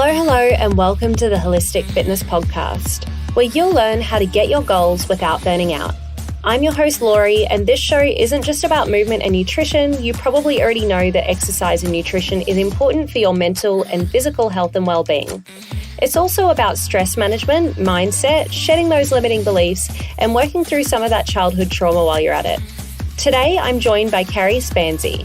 Hello, and welcome to the Holistic Fitness Podcast, where you'll learn how to get your goals without burning out. I'm your host, Lori, and this show isn't just about movement and nutrition. You probably already know that exercise and nutrition is important for your mental and physical health and well-being. It's also about stress management, mindset, shedding those limiting beliefs, and working through some of that childhood trauma while you're at it. Today, I'm joined by Karey Spansy.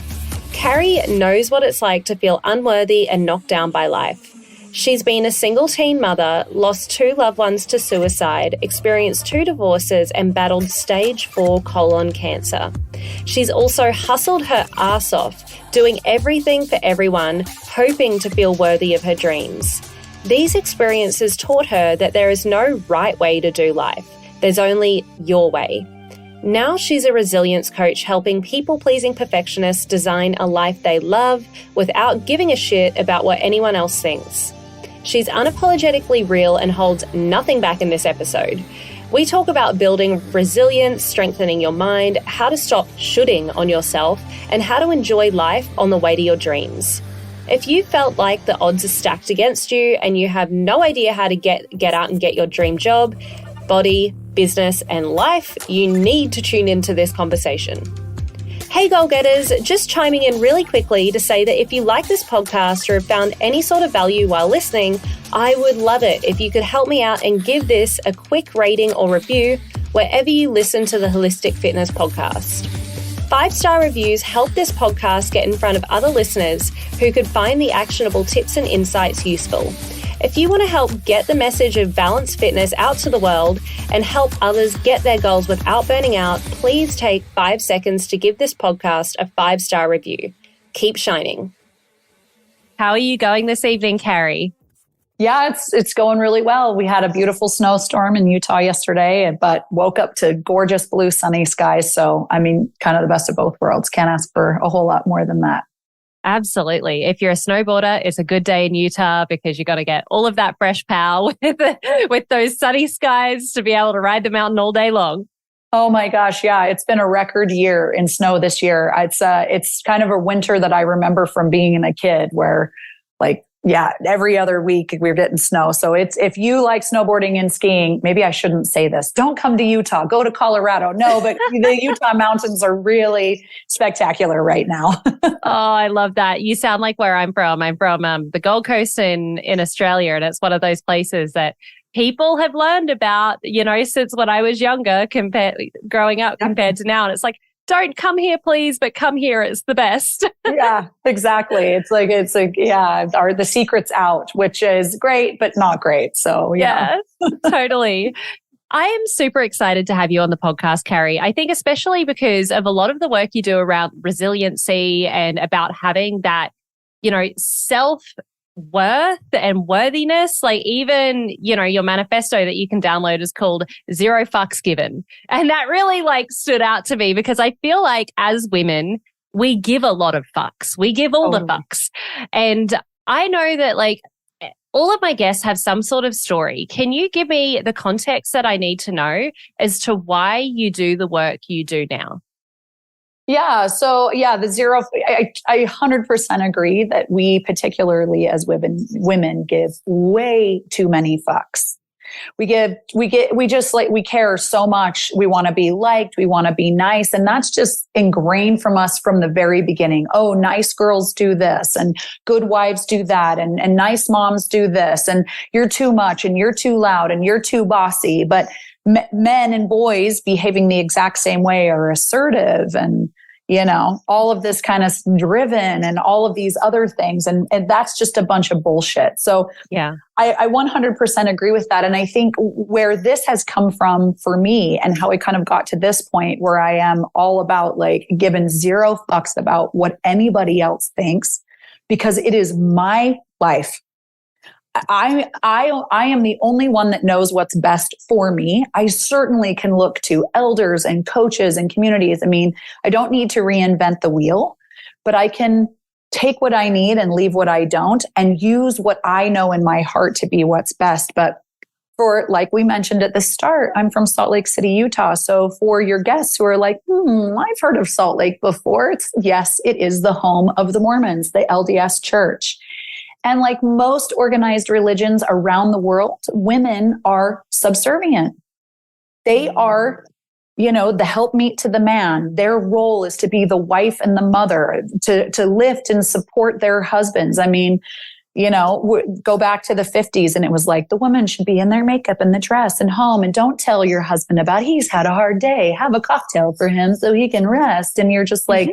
Karey knows what it's like to feel unworthy and knocked down by life. She's been a single teen mother, lost 2 loved ones to suicide, experienced 2 divorces, and battled stage 4 colon cancer. She's also hustled her ass off, doing everything for everyone, hoping to feel worthy of her dreams. These experiences taught her that there is no right way to do life. There's only your way. Now she's a resilience coach helping people-pleasing perfectionists design a life they love without giving a shit about what anyone else thinks. She's unapologetically real and holds nothing back in this episode. We talk about building resilience, strengthening your mind, how to stop shoulding on yourself, and how to enjoy life on the way to your dreams. If you felt like the odds are stacked against you and you have no idea how to get out and get your dream job, body, business, and life, you need to tune into this conversation. Hey goal-getters, just chiming in really quickly to say that if you like this podcast or have found any sort of value while listening, I would love it if you could help me out and give this a quick rating or review wherever you listen to the Holistic Fitness Podcast. 5-star reviews help this podcast get in front of other listeners who could find the actionable tips and insights useful. If you want to help get the message of balanced fitness out to the world and help others get their goals without burning out, please take 5 seconds to give this podcast a 5-star review. Keep shining. How are you going this evening, Karey? Yeah, it's going really well. We had a beautiful snowstorm in Utah yesterday, but woke up to gorgeous blue sunny skies. So, I mean, kind of the best of both worlds. Can't ask for a whole lot more than that. Absolutely. If you're a snowboarder, it's a good day in Utah because you got to get all of that fresh power with those sunny skies to be able to ride the mountain all day long. Oh my gosh. Yeah. It's been a record year in snow this year. It's kind of a winter that I remember from being a kid where every other week we're getting snow. So if you like snowboarding and skiing, maybe I shouldn't say this. Don't come to Utah, go to Colorado. No, but the Utah mountains are really spectacular right now. Oh, I love that. You sound like where I'm from. I'm from the Gold Coast in Australia. And it's one of those places that people have learned about, since when I was younger, growing up compared to now. And it's like, don't come here, please, but come here. It's the best. Yeah, exactly. It's like, the secret's out, which is great, but not great. So yeah. Totally. I am super excited to have you on the podcast, Karey. I think especially because of a lot of the work you do around resiliency and about having that, self-worth and worthiness. Like even, your manifesto that you can download is called 0 fucks given. And that really stood out to me because I feel like as women, we give a lot of fucks. We give all the fucks. And I know that all of my guests have some sort of story. Can you give me the context that I need to know as to why you do the work you do now? Yeah. So the 0, I 100% agree that we particularly as women give way too many fucks. We care so much. We want to be liked. We want to be nice. And that's just ingrained from us from the very beginning. Oh, nice girls do this and good wives do that. And nice moms do this. And you're too much and you're too loud and you're too bossy. But men and boys behaving the exact same way are assertive and, all of this kind of driven and all of these other things. And that's just a bunch of bullshit. So yeah, I 100% agree with that. And I think where this has come from for me and how it kind of got to this point where I am all about giving 0 fucks about what anybody else thinks, because it is my life. I am the only one that knows what's best for me. I certainly can look to elders and coaches and communities. I mean, I don't need to reinvent the wheel, but I can take what I need and leave what I don't and use what I know in my heart to be what's best. But for, like we mentioned at the start, I'm from Salt Lake City, Utah. So for your guests who are like, I've heard of Salt Lake before. Yes, it is the home of the Mormons, the LDS church. And like most organized religions around the world, women are subservient. They are, the helpmeet to the man. Their role is to be the wife and the mother, to lift and support their husbands. I mean, go back to the 50s and it was like the woman should be in their makeup and the dress and home, and don't tell your husband about he's had a hard day. Have a cocktail for him so he can rest. And you're just like,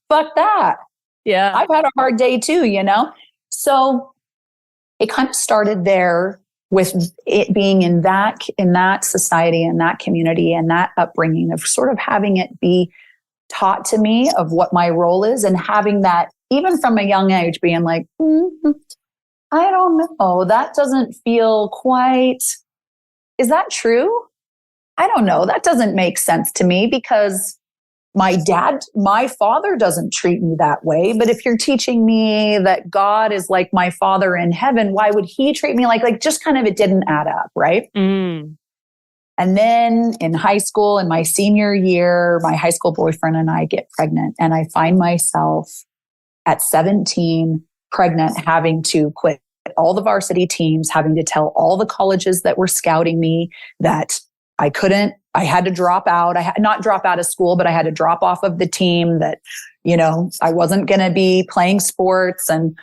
fuck that. Yeah. I've had a hard day too, So it kind of started there with it being in that society and that community and that upbringing of sort of having it be taught to me of what my role is, and having that even from a young age being like, I don't know, that doesn't feel quite, is that true? I don't know. That doesn't make sense to me because my father doesn't treat me that way. But if you're teaching me that God is like my father in heaven, why would he treat me like just kind of, it didn't add up. Right. Mm. And then in high school, in my senior year, my high school boyfriend and I get pregnant, and I find myself at 17 pregnant, having to quit all the varsity teams, having to tell all the colleges that were scouting me that I had to drop out. Not drop out of school, but I had to drop off of the team, that, I wasn't going to be playing sports and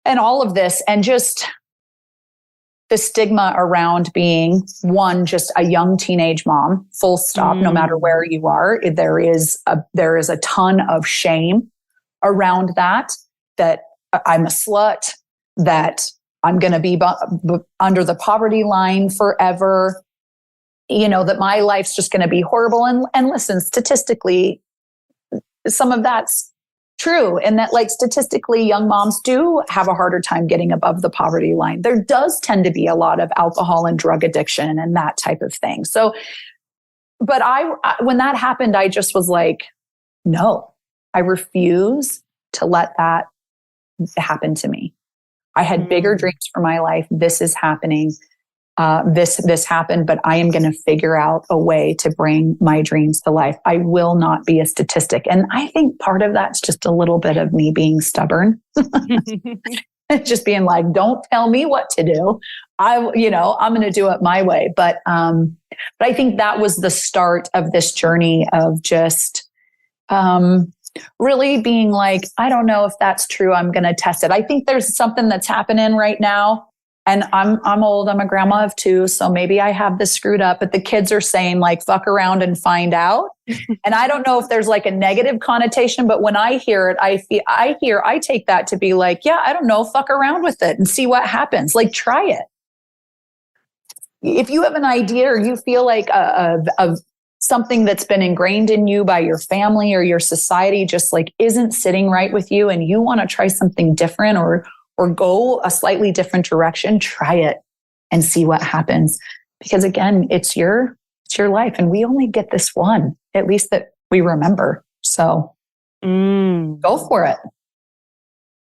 all of this. And just the stigma around being just a young teenage mom, full stop, no matter where you are, there is a ton of shame around that I'm a slut, that I'm going to be under the poverty line forever. That my life's just going to be horrible. And listen, statistically, some of that's true. And that like statistically, young moms do have a harder time getting above the poverty line. There does tend to be a lot of alcohol and drug addiction and that type of thing. So, but when that happened, I just was like, no, I refuse to let that happen to me. I had bigger dreams for my life. This is happening. This happened, but I am going to figure out a way to bring my dreams to life. I will not be a statistic. And I think part of that's just a little bit of me being stubborn. Just being like, don't tell me what to do. I'm going to do it my way. But I think that was the start of this journey of just, really being like, I don't know if that's true. I'm going to test it. I think there's something that's happening right now. And I'm old. I'm a grandma of 2. So maybe I have this screwed up, but the kids are saying like, fuck around and find out. And I don't know if there's like a negative connotation, but when I hear it, I take that to be like, yeah, I don't know, fuck around with it and see what happens. Like, try it. If you have an idea or you feel like of something that's been ingrained in you by your family or your society, just like isn't sitting right with you, and you want to try something different or go a slightly different direction, try it and see what happens. Because again, it's your life, and we only get this one, at least that we remember. So go for it.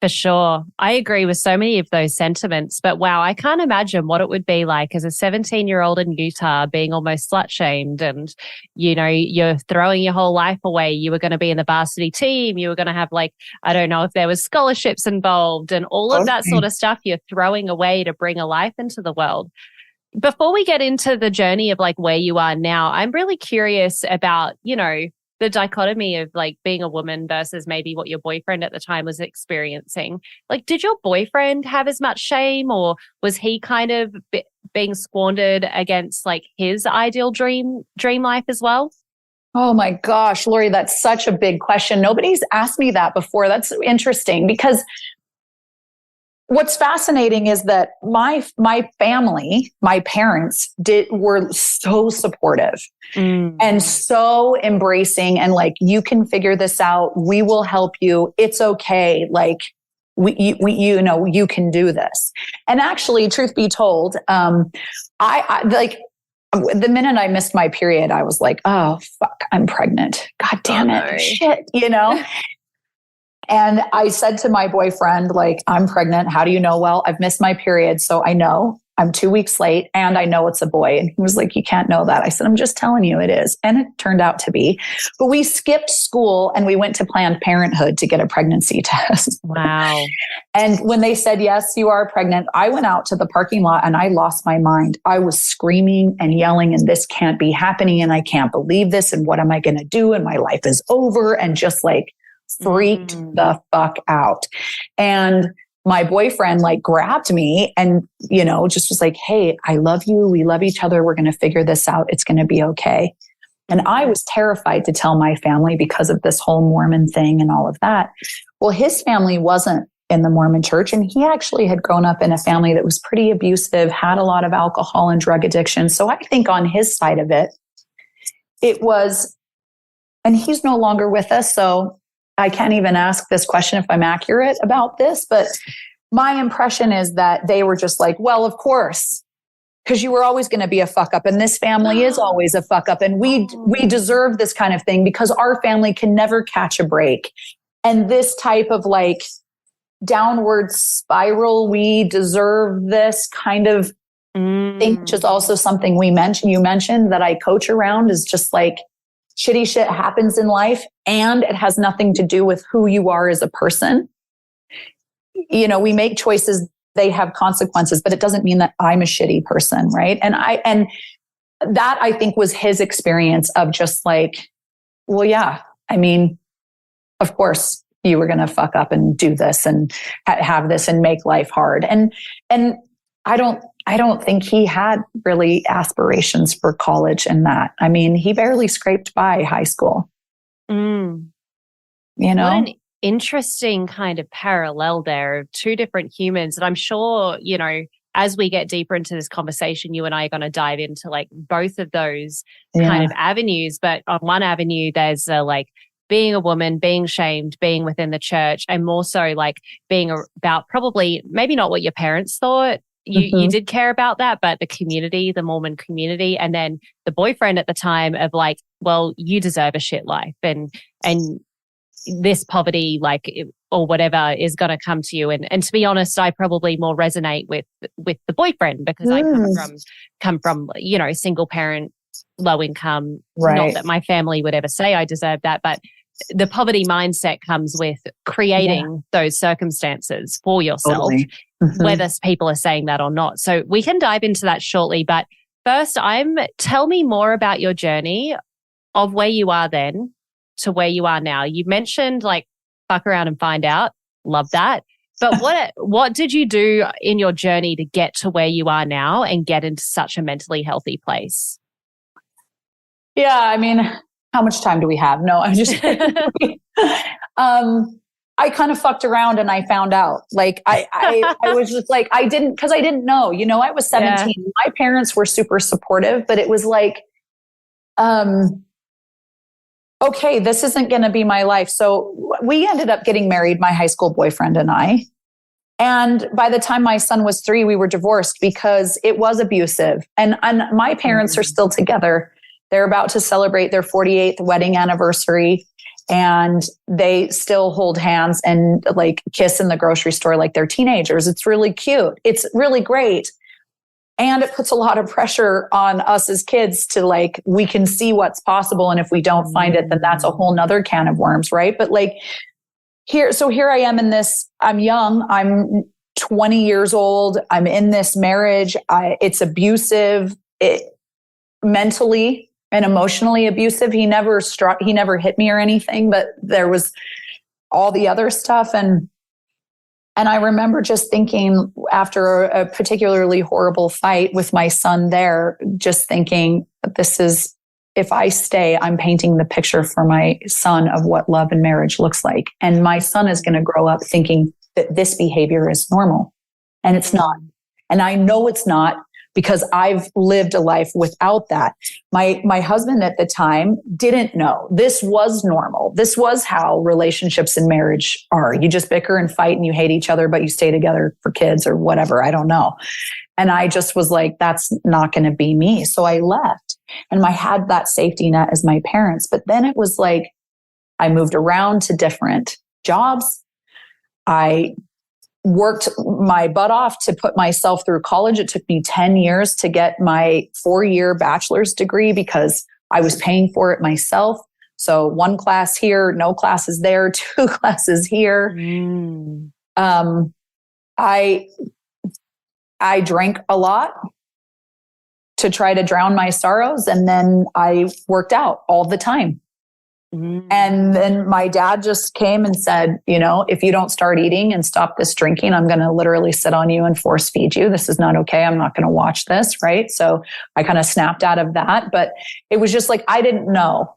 For sure. I agree with so many of those sentiments, but wow, I can't imagine what it would be like as a 17-year-old in Utah being almost slut shamed, and, you're throwing your whole life away. You were going to be in the varsity team. You were going to have I don't know if there was scholarships involved and all of that sort of stuff you're throwing away to bring a life into the world. Before we get into the journey of where you are now, I'm really curious about, the dichotomy of being a woman versus maybe what your boyfriend at the time was experiencing. Did your boyfriend have as much shame, or was he kind of being squandered against his ideal dream life as well? Oh my gosh, Lori, that's such a big question. Nobody's asked me that before. That's interesting, because what's fascinating is that my family, my parents were so supportive and so embracing, and you can figure this out. We will help you. It's okay. You can do this. And actually, truth be told, I the minute I missed my period, I was like, oh fuck, I'm pregnant. God damn it. No. Shit, And I said to my boyfriend, I'm pregnant. How do you know? Well, I've missed my period. So I know. I'm 2 weeks late and I know it's a boy. And he was like, you can't know that. I said, I'm just telling you it is. And it turned out to be. But we skipped school and we went to Planned Parenthood to get a pregnancy test. Wow. And when they said, yes, you are pregnant, I went out to the parking lot and I lost my mind. I was screaming and yelling, and this can't be happening. And I can't believe this. And what am I going to do? And my life is over. And just like freaked the fuck out. And my boyfriend like grabbed me and, you know, just was like, hey, I love you. We love each other. We're going to figure this out. It's going to be okay. And I was terrified to tell my family because of this whole Mormon thing and all of that. Well, his family wasn't in the Mormon church. And he actually had grown up in a family that was pretty abusive, had a lot of alcohol and drug addiction. So I think on his side of it, it was, and he's no longer with us. So I can't even ask this question if I'm accurate about this, but my impression is that they were just like, well, of course, because you were always going to be a fuck up and this family is always a fuck up and we deserve this kind of thing because our family can never catch a break. And this type of like downward spiral, we deserve this kind of thing, which is also something you mentioned that I coach around, is just like, shitty shit happens in life and it has nothing to do with who you are as a person. You know, we make choices, they have consequences, but it doesn't mean that I'm a shitty person. Right. And that I think was his experience of just like, well, yeah, I mean, of course you were going to fuck up and do this and have this and make life hard. And I don't think he had really aspirations for college and that. I mean, he barely scraped by high school. You know? What an interesting kind of parallel there of two different humans. And I'm sure, you know, as we get deeper into this conversation, you and I are going to dive into like both of those kind of avenues. But on one avenue, there's like being a woman, being shamed, being within the church, and more so like being about probably maybe not what your parents thought. You did care about that, but the community, the Mormon community, and then the boyfriend at the time of like, well, you deserve a shit life and this poverty, like, or whatever is going to come to you. And to be honest, I probably more resonate with the boyfriend because I come from, you know, single parent, low income. Right. Not that my family would ever say I deserve that, but the poverty mindset comes with creating those circumstances for yourself. Totally. Whether people are saying that or not. So we can dive into that shortly. But first, tell me more about your journey of where you are then to where you are now. You mentioned like fuck around and find out. Love that. But what did you do in your journey to get to where you are now and get into such a mentally healthy place? Yeah, I mean, how much time do we have? No, I'm just I kind of fucked around and I found out. Like I was just like, I didn't know, you know, I was 17. Yeah. My parents were super supportive, but it was like, okay, this isn't going to be my life. So we ended up getting married, my high school boyfriend and I. And by the time my son was 3, we were divorced because it was abusive. And my parents are still together. They're about to celebrate their 48th wedding anniversary. And they still hold hands and like kiss in the grocery store like they're teenagers. It's really cute. It's really great. And it puts a lot of pressure on us as kids to like, we can see what's possible. And if we don't find it, then that's a whole nother can of worms. Right. But like here I am in this, I'm young, I'm 20 years old. I'm in this marriage. It's abusive, mentally and emotionally abusive. He never hit me or anything, but there was all the other stuff. And I remember just thinking after a particularly horrible fight with my son there, just thinking, if I stay, I'm painting the picture for my son of what love and marriage looks like. And my son is going to grow up thinking that this behavior is normal. And it's not. And I know it's not, because I've lived a life without that. My husband at the time didn't know this was normal. This was how relationships and marriage are. You just bicker and fight and you hate each other, but you stay together for kids or whatever. I don't know. And I just was like, that's not going to be me. So I left, and I had that safety net as my parents. But then it was like, I moved around to different jobs. I worked my butt off to put myself through college. It took me 10 years to get my 4-year bachelor's degree because I was paying for it myself. So 1 class here, no classes there, 2 classes here. I drank a lot to try to drown my sorrows. And then I worked out all the time. And then my dad just came and said, if you don't start eating and stop this drinking, I'm going to literally sit on you and force feed you. This is not okay. I'm not going to watch this. Right. So I kind of snapped out of that, but it was just like, I didn't know.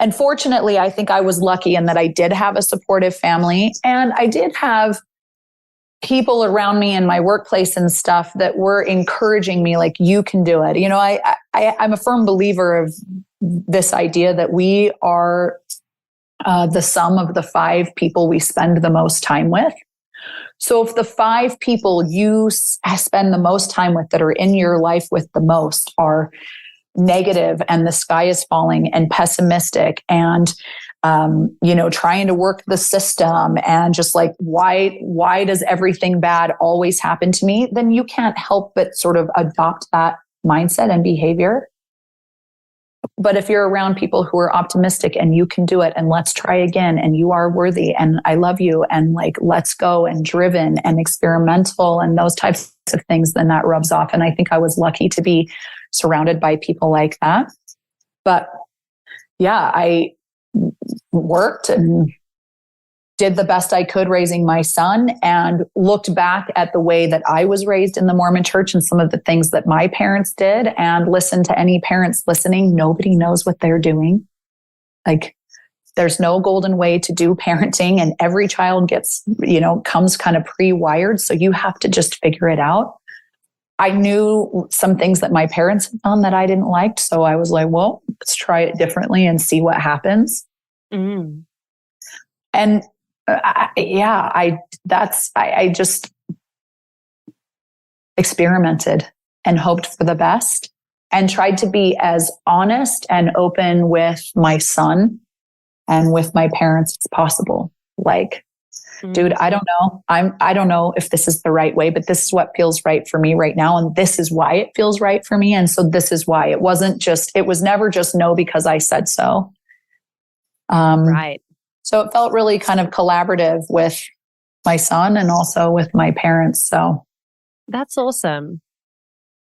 And fortunately, I think I was lucky in that I did have a supportive family, and I did have people around me in my workplace and stuff that were encouraging me, like, you can do it. I'm a firm believer of this idea that we are the sum of the 5 people we spend the most time with. So if the 5 people you spend the most time with that are in your life with the most are negative and the sky is falling and pessimistic and trying to work the system and just like, why does everything bad always happen to me? Then you can't help but sort of adopt that mindset and behavior. But if you're around people who are optimistic and you can do it and let's try again and you are worthy and I love you and like, let's go, and driven and experimental and those types of things, then that rubs off. And I think I was lucky to be surrounded by people like that. But yeah, I worked and did the best I could raising my son, and looked back at the way that I was raised in the Mormon church and some of the things that my parents did, and listened to any parents listening. Nobody knows what they're doing. Like, there's no golden way to do parenting, and every child comes kind of pre-wired. So you have to just figure it out. I knew some things that my parents had done that I didn't like. So I was like, well, let's try it differently and see what happens. And I just experimented and hoped for the best and tried to be as honest and open with my son and with my parents as possible. Like, dude, I don't know. I don't know if this is the right way, but this is what feels right for me right now. And this is why it feels right for me. And so this is why. It was never just no because I said so. Right. So it felt really kind of collaborative with my son and also with my parents. So that's awesome.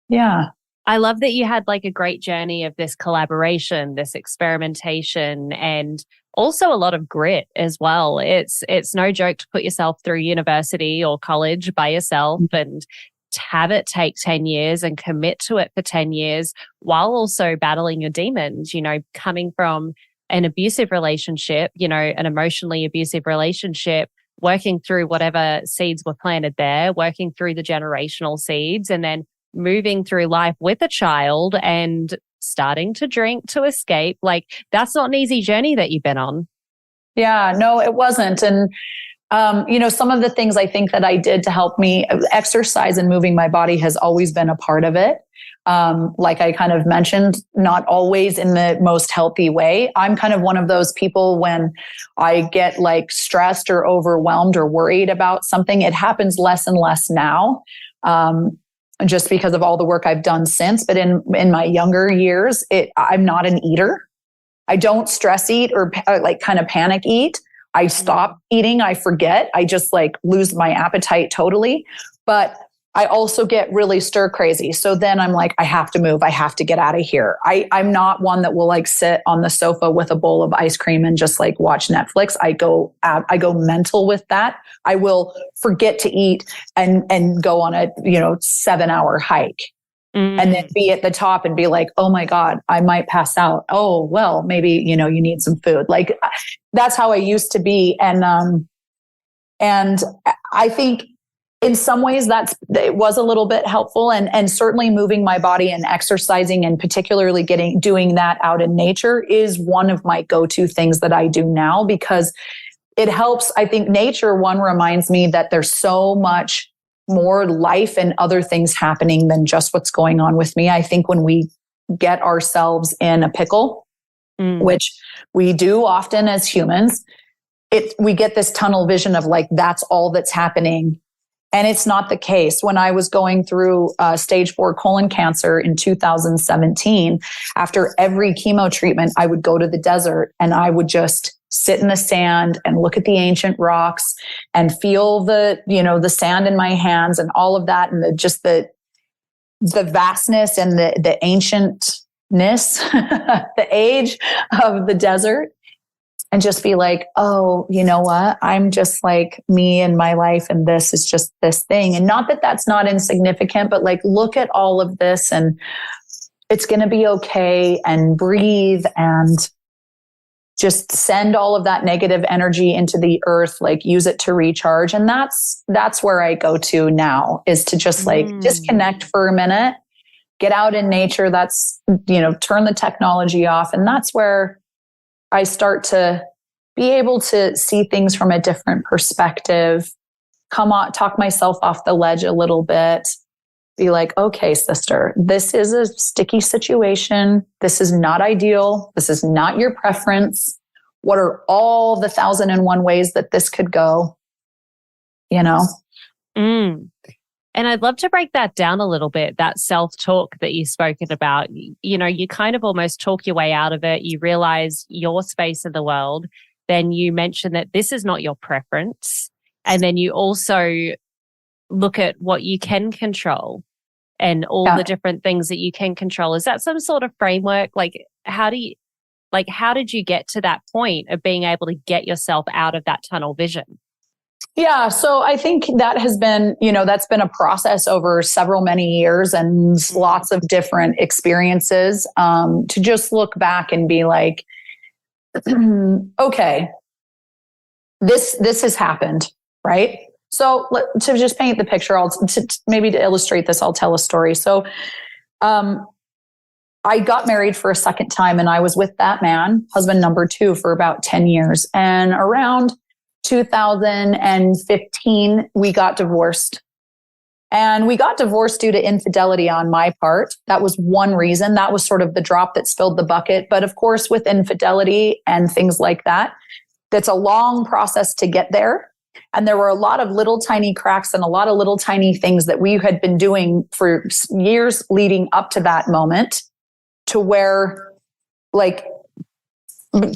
Yeah. I love that you had like a great journey of this collaboration, this experimentation, and also a lot of grit as well. It's no joke to put yourself through university or college by yourself and to have it take 10 years and commit to it for 10 years while also battling your demons, coming from an abusive relationship, an emotionally abusive relationship, working through whatever seeds were planted there, working through the generational seeds, and then moving through life with a child and starting to drink to escape. Like, that's not an easy journey that you've been on. Yeah, no, it wasn't. And, some of the things I think that I did to help me, exercise and moving my body has always been a part of it. Like I kind of mentioned, not always in the most healthy way. I'm kind of one of those people when I get like stressed or overwhelmed or worried about something, it happens less and less now. Just because of all the work I've done since. But in my younger years, I'm not an eater. I don't stress eat or like kind of panic eat. I stop eating. I forget. I just like lose my appetite totally. But I also get really stir crazy. So then I'm like, I have to move. I have to get out of here. I'm not one that will like sit on the sofa with a bowl of ice cream and just like watch Netflix. I go mental with that. I will forget to eat and go on a 7-hour hike. And then be at the top and be like, oh my God, I might pass out. Oh, well, maybe, you need some food. Like, that's how I used to be. And I think in some ways it was a little bit helpful, and certainly moving my body and exercising, and particularly doing that out in nature is one of my go-to things that I do now, because it helps. I think nature, one, reminds me that there's so much more life and other things happening than just what's going on with me. I think when we get ourselves in a pickle, which we do often as humans, we get this tunnel vision of like, that's all that's happening. And it's not the case. When I was going through stage 4 colon cancer in 2017, after every chemo treatment, I would go to the desert and I would just sit in the sand and look at the ancient rocks and feel the sand in my hands and all of that. And the vastness and the ancientness, the age of the desert. And just be like, oh, you know what? I'm just like me and my life. And this is just this thing. And not that that's not insignificant, but like, look at all of this and it's going to be okay, and breathe and just send all of that negative energy into the earth, like use it to recharge. And that's where I go to now, is to just like disconnect for a minute, get out in nature. That's, turn the technology off. And that's where I start to be able to see things from a different perspective, talk myself off the ledge a little bit, be like, okay, sister, this is a sticky situation. This is not ideal. This is not your preference. What are all the 1,001 ways that this could go? And I'd love to break that down a little bit, that self-talk that you've spoken about. You kind of almost talk your way out of it. You realize your space in the world. Then you mention that this is not your preference. And then you also look at what you can control and all the different things that you can control. Is that some sort of framework? Like, how did you get to that point of being able to get yourself out of that tunnel vision? Yeah. So I think that has been, that's been a process over many years and lots of different experiences, to just look back and be like, okay, this has happened. Right. So to just paint the picture, maybe to illustrate this, I'll tell a story. So, I got married for a second time and I was with that man, husband number 2, for about 10 years. And around 2015, we got divorced. And we got divorced due to infidelity on my part. That was one reason. That was sort of the drop that spilled the bucket. But of course, with infidelity and things like that, that's a long process to get there. And there were a lot of little tiny cracks and a lot of little tiny things that we had been doing for years leading up to that moment, to where, like,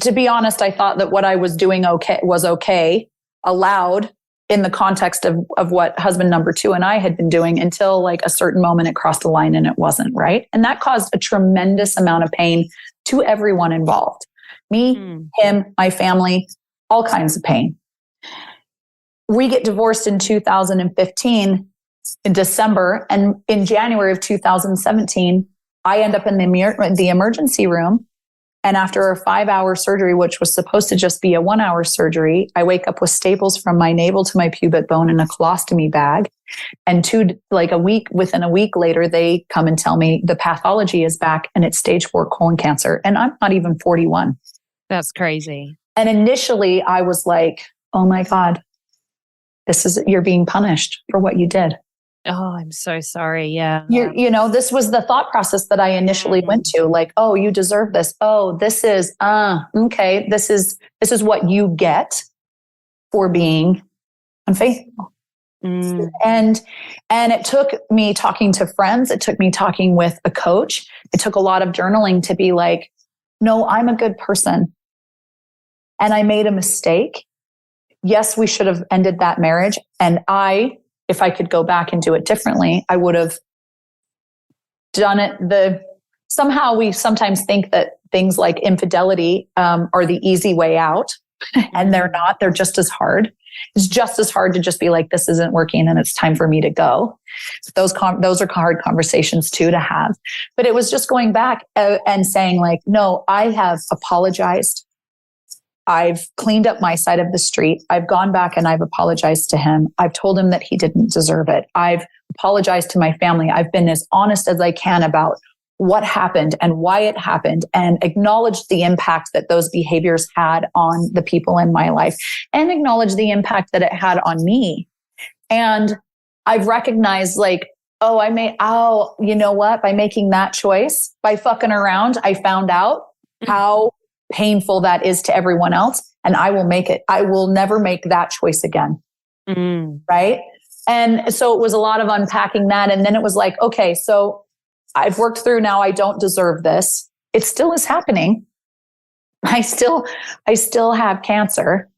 to be honest, I thought that what I was doing was okay, allowed in the context of what husband number 2 and I had been doing, until like a certain moment it crossed the line and it wasn't, right? And that caused a tremendous amount of pain to everyone involved. Me, him, my family, all kinds of pain. We get divorced in 2015 in December, and in January of 2017, I end up in the emergency room. And after a 5-hour surgery, which was supposed to just be a 1-hour surgery, I wake up with staples from my navel to my pubic bone in a colostomy bag. And within a week later, they come and tell me the pathology is back and it's stage 4 colon cancer. And I'm not even 41. That's crazy. And initially I was like, oh my God, you're being punished for what you did. Oh, I'm so sorry. Yeah. This was the thought process that I initially went to, like, oh, you deserve this. Oh, this is, okay. This is what you get for being unfaithful. And it took me talking to friends. It took me talking with a coach. It took a lot of journaling to be like, no, I'm a good person. And I made a mistake. Yes, we should have ended that marriage. And if I could go back and do it differently, I would have done it. Somehow we sometimes think that things like infidelity are the easy way out, and they're not. They're just as hard. It's just as hard to just be like, this isn't working and it's time for me to go. Those are hard conversations too to have. But it was just going back and saying like, no, I have apologized. I've cleaned up my side of the street. I've gone back and I've apologized to him. I've told him that he didn't deserve it. I've apologized to my family. I've been as honest as I can about what happened and why it happened, and acknowledged the impact that those behaviors had on the people in my life, and acknowledged the impact that it had on me. And I've recognized like, you know what? By making that choice, by fucking around, I found out how painful that is to everyone else. And I will never make that choice again. Right. And so it was a lot of unpacking that. And then it was like, okay, so I've worked through now. I don't deserve this. It still is happening. I still have cancer.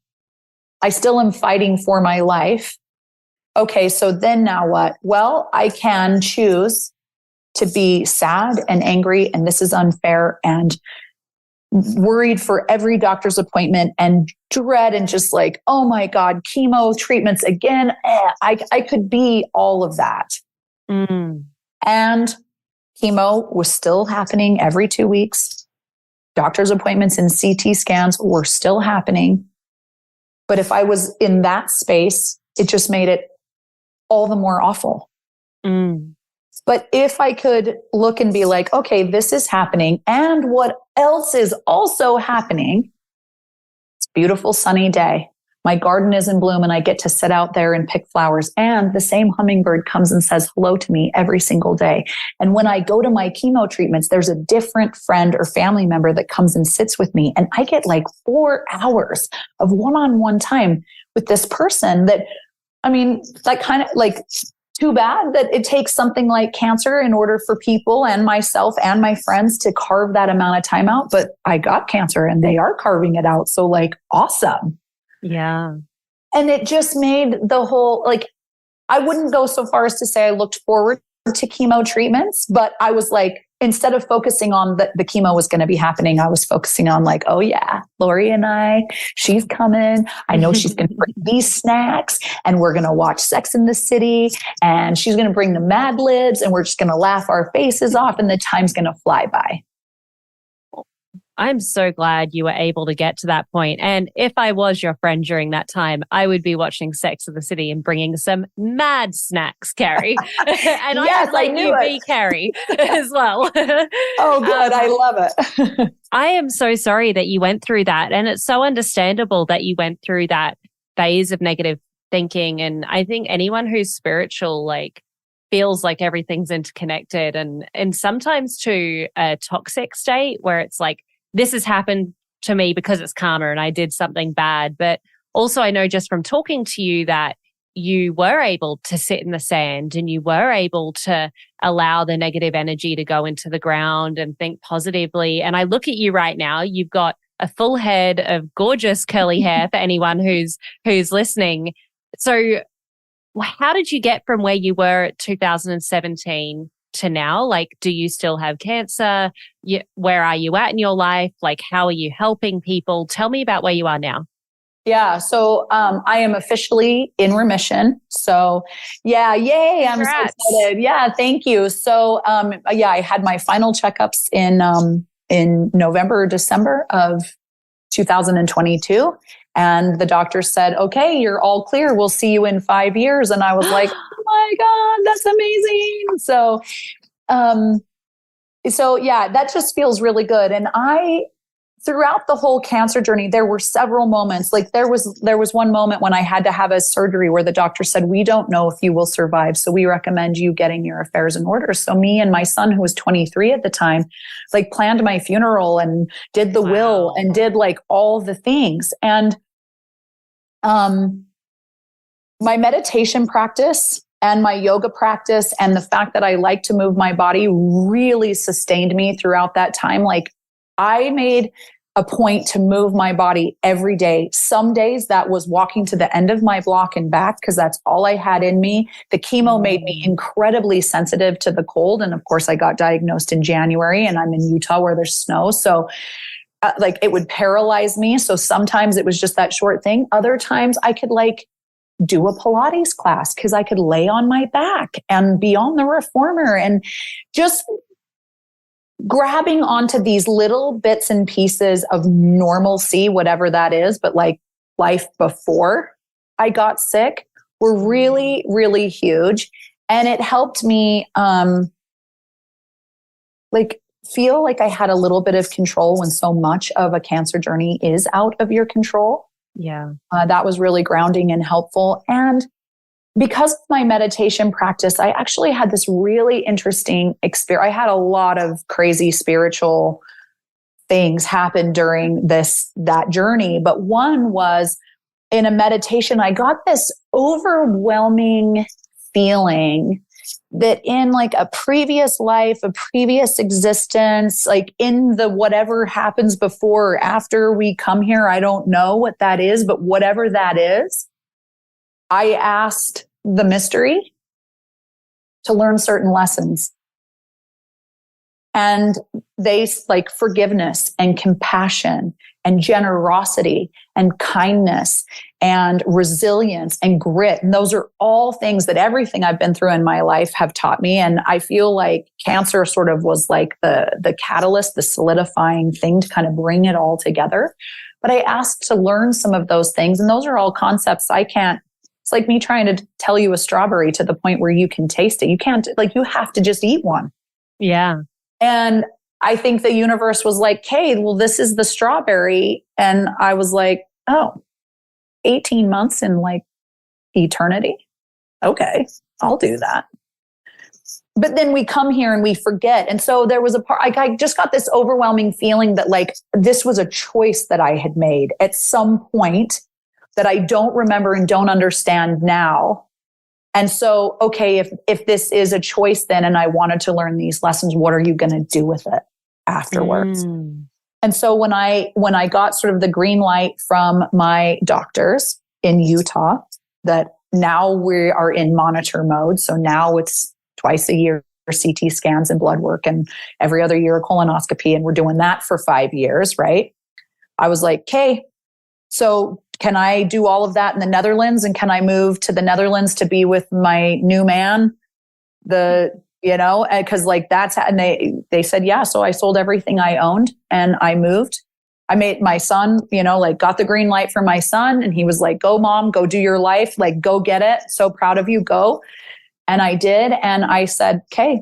I still am fighting for my life. Okay, so then now what? Well, I can choose to be sad and angry, and this is unfair, and worried for every doctor's appointment, and dread, and just like, oh my God, chemo treatments again. I could be all of that. Mm. And chemo was still happening every 2 weeks. Doctor's appointments and CT scans were still happening. But if I was in that space, it just made it all the more awful. Mm. But if I could look and be like, okay, this is happening. And what else is also happening? It's a beautiful sunny day. My garden is in bloom and I get to sit out there and pick flowers. And the same hummingbird comes and says hello to me every single day. And when I go to my chemo treatments, there's a different friend or family member that comes and sits with me. And I get like 4 hours of one-on-one time with this person that, I mean, that kind of like, too bad that it takes something like cancer in order for people and myself and my friends to carve that amount of time out. But I got cancer and they are carving it out. So like, awesome. Yeah. And it just made the whole, like, I wouldn't go so far as to say I looked forward to chemo treatments, but I was like, instead of focusing on the chemo was going to be happening, I was focusing on like, oh yeah, Lori and she's coming. I know she's going to bring these snacks and we're going to watch Sex in the City and she's going to bring the Mad Libs and we're just going to laugh our faces off and the time's going to fly by. I'm so glad you were able to get to that point. And if I was your friend during that time, I would be watching Sex of the City and bringing some mad snacks, Karey. And yes, I would like you be Karey as well. Oh, good. I love it. I am so sorry that you went through that. And it's so understandable that you went through that phase of negative thinking. And I think anyone who's spiritual, like, feels like everything's interconnected and sometimes to a toxic state where it's like, this has happened to me because it's karma and I did something bad. But also I know just from talking to you that you were able to sit in the sand and you were able to allow the negative energy to go into the ground and think positively. And I look at you right now, you've got a full head of gorgeous curly hair for anyone who's listening. So how did you get from where you were at 2017 to now? Like, do you still have cancer? Where are you at in your life? Like, how are you helping people? Tell me about where you are now. Yeah. So I am officially in remission. So yeah, yay. I'm so excited. Yeah. Thank you. So I had my final checkups in November or December of 2022. And the doctor said, okay, you're all clear. We'll see you in 5 years. And I was like, oh my God, that's amazing. So yeah, that just feels really good. And throughout the whole cancer journey, there were several moments. Like there was one moment when I had to have a surgery where the doctor said, we don't know if you will survive. So we recommend you getting your affairs in order. So me and my son, who was 23 at the time, like planned my funeral and did the will and did like all the things. And, my meditation practice and my yoga practice and the fact that I like to move my body really sustained me throughout that time. Like I made a point to move my body every day. Some days that was walking to the end of my block and back because that's all I had in me. The chemo made me incredibly sensitive to the cold. And of course I got diagnosed in January and I'm in Utah where there's snow. So like it would paralyze me. So sometimes it was just that short thing. Other times I could like do a Pilates class because I could lay on my back and be on the reformer and just grabbing onto these little bits and pieces of normalcy, whatever that is, but like life before I got sick were really, really huge. And it helped me like feel like I had a little bit of control when so much of a cancer journey is out of your control. Yeah. That was really grounding and helpful. And because of my meditation practice, I actually had this really interesting experience. I had a lot of crazy spiritual things happen during that journey. But one was in a meditation, I got this overwhelming feeling that in like a previous life, a previous existence, like in the whatever happens before or after we come here, I don't know what that is, but whatever that is, I asked the mystery to learn certain lessons. And they like forgiveness and compassion and generosity and kindness and resilience and grit. And those are all things that everything I've been through in my life have taught me. And I feel like cancer sort of was like the catalyst, the solidifying thing to kind of bring it all together. But I asked to learn some of those things. And those are all concepts I can't. It's like me trying to tell you a strawberry to the point where you can taste it. You can't, like, you have to just eat one. Yeah. And I think the universe was like, hey, well, this is the strawberry. And I was like, oh, 18 months in like eternity. Okay, I'll do that. But then we come here and we forget. And so there was a part, I just got this overwhelming feeling that like this was a choice that I had made at some point that I don't remember and don't understand now. And so, okay, if this is a choice then, and I wanted to learn these lessons, what are you going to do with it afterwards? And so when I got sort of the green light from my doctors in Utah, that now we are in monitor mode. So now it's twice a year CT scans and blood work, and every other year a colonoscopy. And we're doing that for 5 years, right? I was like, okay, so can I do all of that in the Netherlands? And can I move to the Netherlands to be with my new man? Because like that's, and they said, yeah. So I sold everything I owned and I moved. I made my son, like got the green light for my son. And he was like, go mom, go do your life. Like, go get it. So proud of you. Go. And I did. And I said, okay,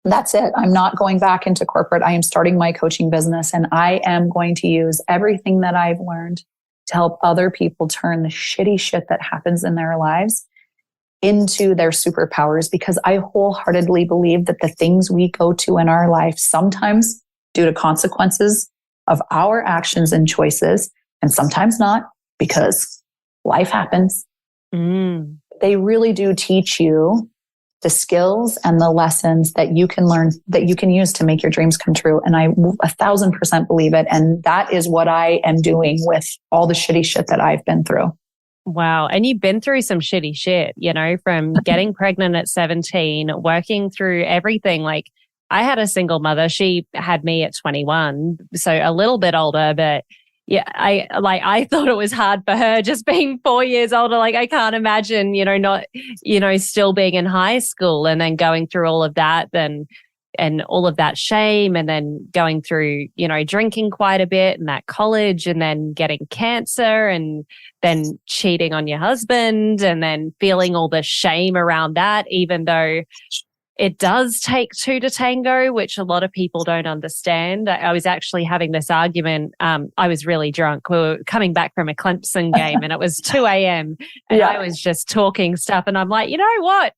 that's it. I'm not going back into corporate. I am starting my coaching business, and I am going to use everything that I've learned to help other people turn the shitty shit that happens in their lives into their superpowers. Because I wholeheartedly believe that the things we go to in our life, sometimes due to consequences of our actions and choices, and sometimes not, because life happens. They really do teach you the skills and the lessons that you can learn, that you can use to make your dreams come true. And I 1,000% believe it. And that is what I am doing with all the shitty shit that I've been through. Wow. And you've been through some shitty shit, from getting pregnant at 17, working through everything. Like, I had a single mother. She had me at 21, so a little bit older, but yeah, I thought it was hard for her just being 4 years older. Like, I can't imagine, not, still being in high school and then going through all of that and all of that shame, and then going through, drinking quite a bit and that college, and then getting cancer, and then cheating on your husband, and then feeling all the shame around that, even though it does take two to tango, which a lot of people don't understand. I was actually having this argument. I was really drunk. We were coming back from a Clemson game, and it was 2 a.m. and I was just talking stuff. And I'm like, you know what?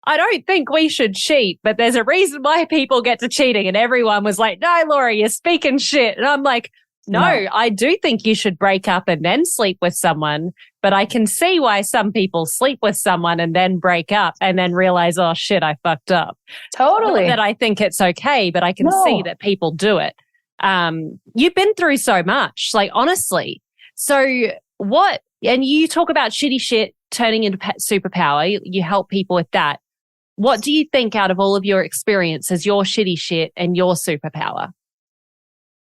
I don't think we should cheat, but there's a reason why people get to cheating. And everyone was like, no, Lori, you're speaking shit. And I'm like, no, I do think you should break up and then sleep with someone. But I can see why some people sleep with someone and then break up and then realize, oh shit, I fucked up. Totally. Not that I think it's okay, but I can see that people do it. You've been through so much, like, honestly. So what, and you talk about shitty shit turning into superpower. You help people with that. What do you think out of all of your experiences, your shitty shit and your superpower?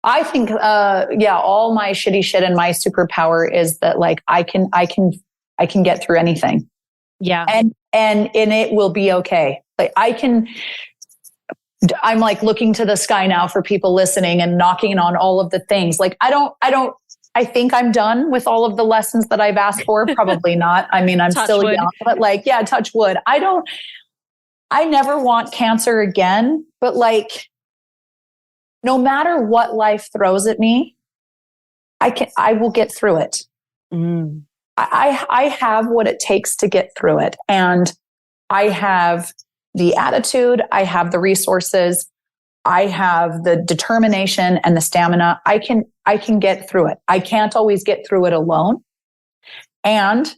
I think, all my shitty shit and my superpower is that, like, I can get through anything. Yeah. And it will be okay. Like, I'm like looking to the sky now for people listening and knocking on all of the things. Like, I think I'm done with all of the lessons that I've asked for. Probably not. I mean, I'm still young, but like, yeah, touch wood. I never want cancer again, but like, no matter what life throws at me, I will get through it. I have what it takes to get through it. And I have the attitude, I have the resources, I have the determination and the stamina. I can get through it. I can't always get through it alone. And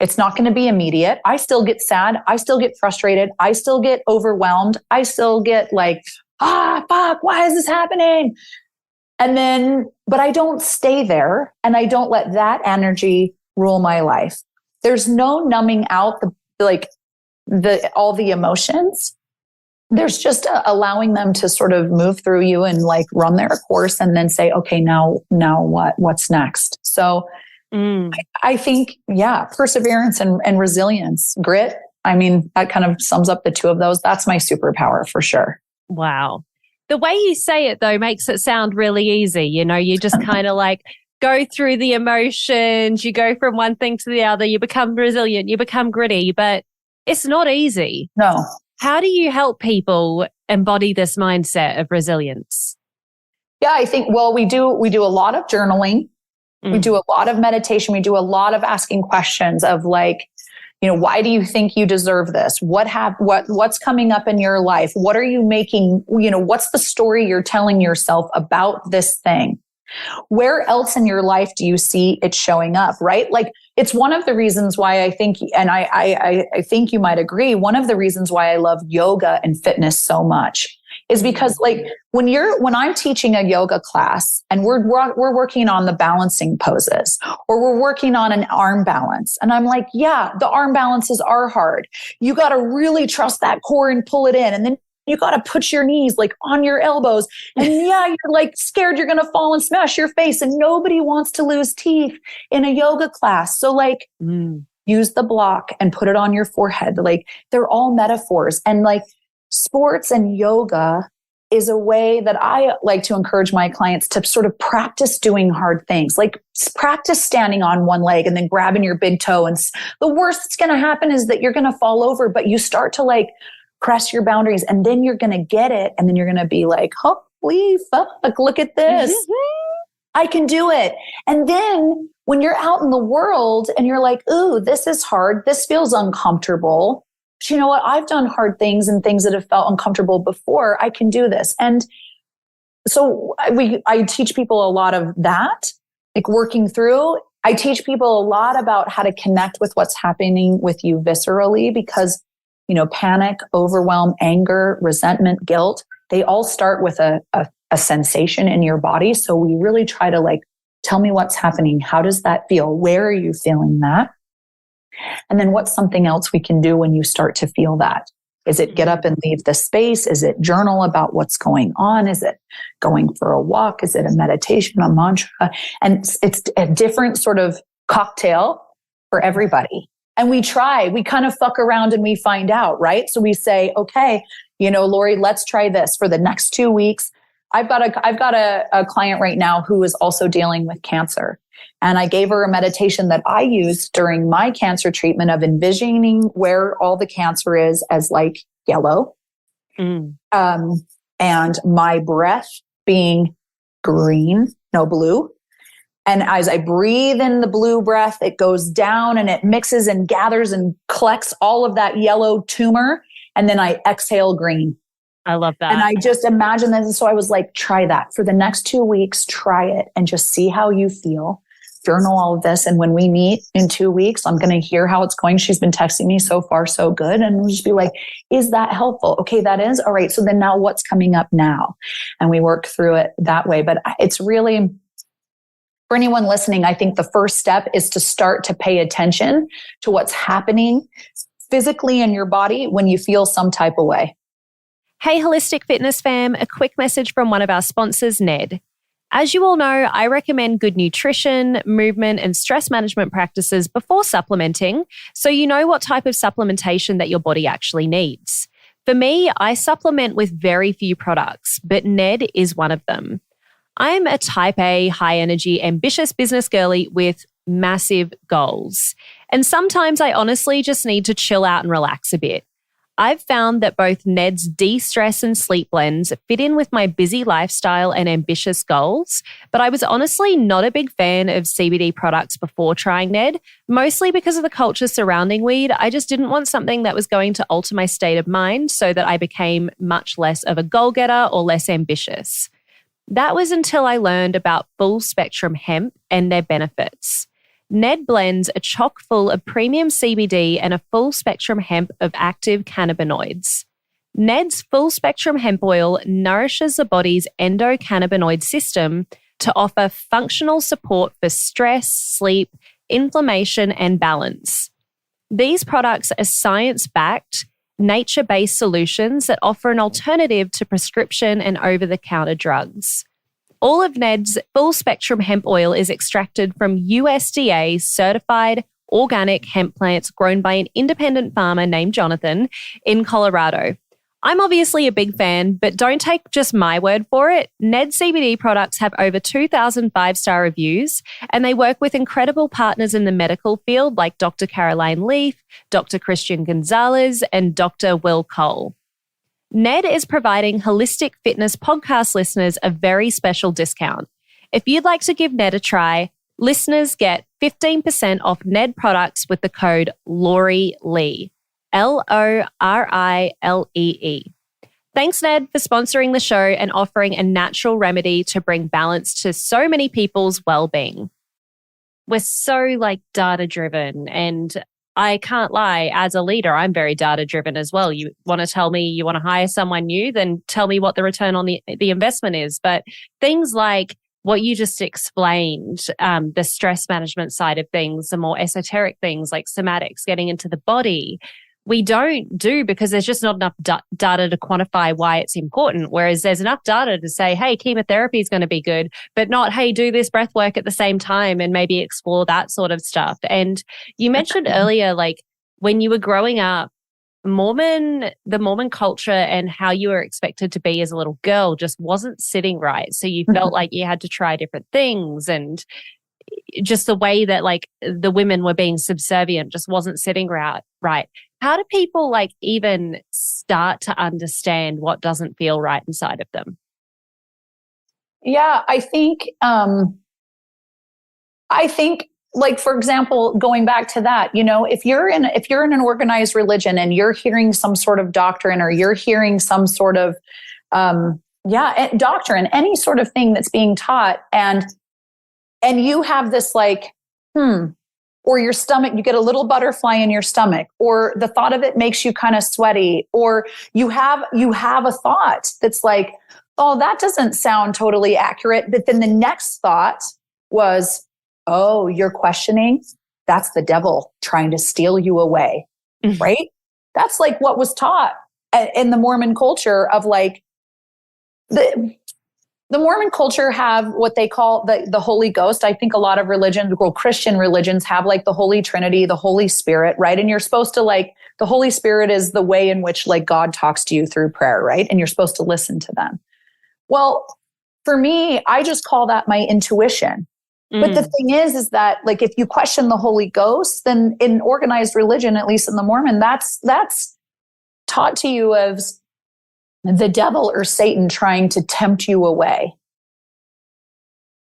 It's not going to be immediate. I still get sad. I still get frustrated. I still get overwhelmed. I still get like, fuck, why is this happening? And then, but I don't stay there and I don't let that energy rule my life. There's no numbing out all the emotions. There's just allowing them to sort of move through you and like run their course and then say, okay, now what's next? So I think, perseverance and resilience, grit. I mean, that kind of sums up the two of those. That's my superpower for sure. Wow. The way you say it though makes it sound really easy. You know, you just kind of like go through the emotions, you go from one thing to the other, you become resilient, you become gritty, but it's not easy. No. How do you help people embody this mindset of resilience? Yeah, I think, we do a lot of journaling. We do a lot of meditation. We do a lot of asking questions of like, you know, why do you think you deserve this? What's coming up in your life? What are you making? You know, what's the story you're telling yourself about this thing? Where else in your life do you see it showing up? Right? Like it's one of the reasons why I think, and I think you might agree, one of the reasons why I love yoga and fitness so much is because like when I'm teaching a yoga class and we're working on the balancing poses or we're working on an arm balance and I'm like, yeah, the arm balances are hard. You got to really trust that core and pull it in. And then you got to put your knees like on your elbows. And you're like scared you're going to fall and smash your face. And nobody wants to lose teeth in a yoga class. So like use the block and put it on your forehead. Like they're all metaphors. And like sports and yoga is a way that I like to encourage my clients to sort of practice doing hard things, like practice standing on one leg and then grabbing your big toe. And the worst that's going to happen is that you're going to fall over, but you start to like press your boundaries and then you're going to get it. And then you're going to be like, holy fuck, look at this. I can do it. And then when you're out in the world and you're like, ooh, this is hard. This feels uncomfortable. But you know what? I've done hard things and things that have felt uncomfortable before. I can do this. And so I teach people a lot of that, like working through. I teach people a lot about how to connect with what's happening with you viscerally because, you know, panic, overwhelm, anger, resentment, guilt, they all start with a sensation in your body. So we really try to like, tell me what's happening. How does that feel? Where are you feeling that? And then what's something else we can do when you start to feel that? Is it get up and leave the space? Is it journal about what's going on? Is it going for a walk? Is it a meditation, a mantra? And it's a different sort of cocktail for everybody. And we kind of fuck around and we find out, right? So we say, okay, you know, Lori, let's try this for the next 2 weeks. I've got a client right now who is also dealing with cancer. And I gave her a meditation that I used during my cancer treatment of envisioning where all the cancer is as like yellow. And my breath being green, no blue. And as I breathe in the blue breath, it goes down and it mixes and gathers and collects all of that yellow tumor. And then I exhale green. I love that. And I just imagine that. And so I was like, try that for the next 2 weeks, try it and just see how you feel. Journal all of this. And when we meet in 2 weeks, I'm going to hear how it's going. She's been texting me so far, so good. And we'll just be like, is that helpful? Okay, that is. All right. So then now what's coming up now? And we work through it that way. But it's really, for anyone listening, I think the first step is to start to pay attention to what's happening physically in your body when you feel some type of way. Hey, Holistic Fitness fam, a quick message from one of our sponsors, Ned. As you all know, I recommend good nutrition, movement, and stress management practices before supplementing, so you know what type of supplementation that your body actually needs. For me, I supplement with very few products, but Ned is one of them. I'm a type A, high energy, ambitious business girly with massive goals. And sometimes I honestly just need to chill out and relax a bit. I've found that both Ned's de-stress and sleep blends fit in with my busy lifestyle and ambitious goals, but I was honestly not a big fan of CBD products before trying Ned, mostly because of the culture surrounding weed. I just didn't want something that was going to alter my state of mind so that I became much less of a goal-getter or less ambitious. That was until I learned about full spectrum hemp and their benefits. Ned blends are chock full of premium CBD and a full spectrum hemp of active cannabinoids. Ned's full spectrum hemp oil nourishes the body's endocannabinoid system to offer functional support for stress, sleep, inflammation, and balance. These products are science-backed, nature-based solutions that offer an alternative to prescription and over-the-counter drugs. All of Ned's full-spectrum hemp oil is extracted from USDA-certified organic hemp plants grown by an independent farmer named Jonathan in Colorado. I'm obviously a big fan, but don't take just my word for it. Ned CBD products have over 2,000 five-star reviews, and they work with incredible partners in the medical field like Dr. Caroline Leaf, Dr. Christian Gonzalez, and Dr. Will Cole. Ned is providing Holistic Fitness podcast listeners a very special discount. If you'd like to give Ned a try, listeners get 15% off Ned products with the code Lori Lee. Lorilee. Thanks, Ned, for sponsoring the show and offering a natural remedy to bring balance to so many people's well-being. We're so data-driven, and I can't lie, as a leader, I'm very data-driven as well. You want to tell me you want to hire someone new, then tell me what the return on the investment is. But things like what you just explained, the stress management side of things, the more esoteric things like somatics, getting into the body, we don't do because there's just not enough data to quantify why it's important. Whereas there's enough data to say, hey, chemotherapy is going to be good, but not, hey, do this breath work at the same time and maybe explore that sort of stuff. And you mentioned earlier, when you were growing up, the Mormon culture and how you were expected to be as a little girl just wasn't sitting right. So you felt like you had to try different things, and just the way that the women were being subservient just wasn't sitting right. How do people even start to understand what doesn't feel right inside of them? Yeah, I think for example, going back to that, if you're in an organized religion and you're hearing some sort of doctrine, or you're hearing some sort of doctrine, any sort of thing that's being taught, and you have this or your stomach, you get a little butterfly in your stomach, or the thought of it makes you kind of sweaty, or you have a thought that's like, oh, that doesn't sound totally accurate. But then the next thought was, oh, you're questioning, that's the devil trying to steal you away, right? That's what was taught in the Mormon culture of the Mormon culture have what they call the Holy Ghost. I think a lot of Christian religions have the Holy Trinity, the Holy Spirit, right? And you're supposed to the Holy Spirit is the way in which God talks to you through prayer, right? And you're supposed to listen to them. Well, for me, I just call that my intuition. But the thing is that if you question the Holy Ghost, then in organized religion, at least in the Mormon, that's taught to you as the devil or Satan trying to tempt you away.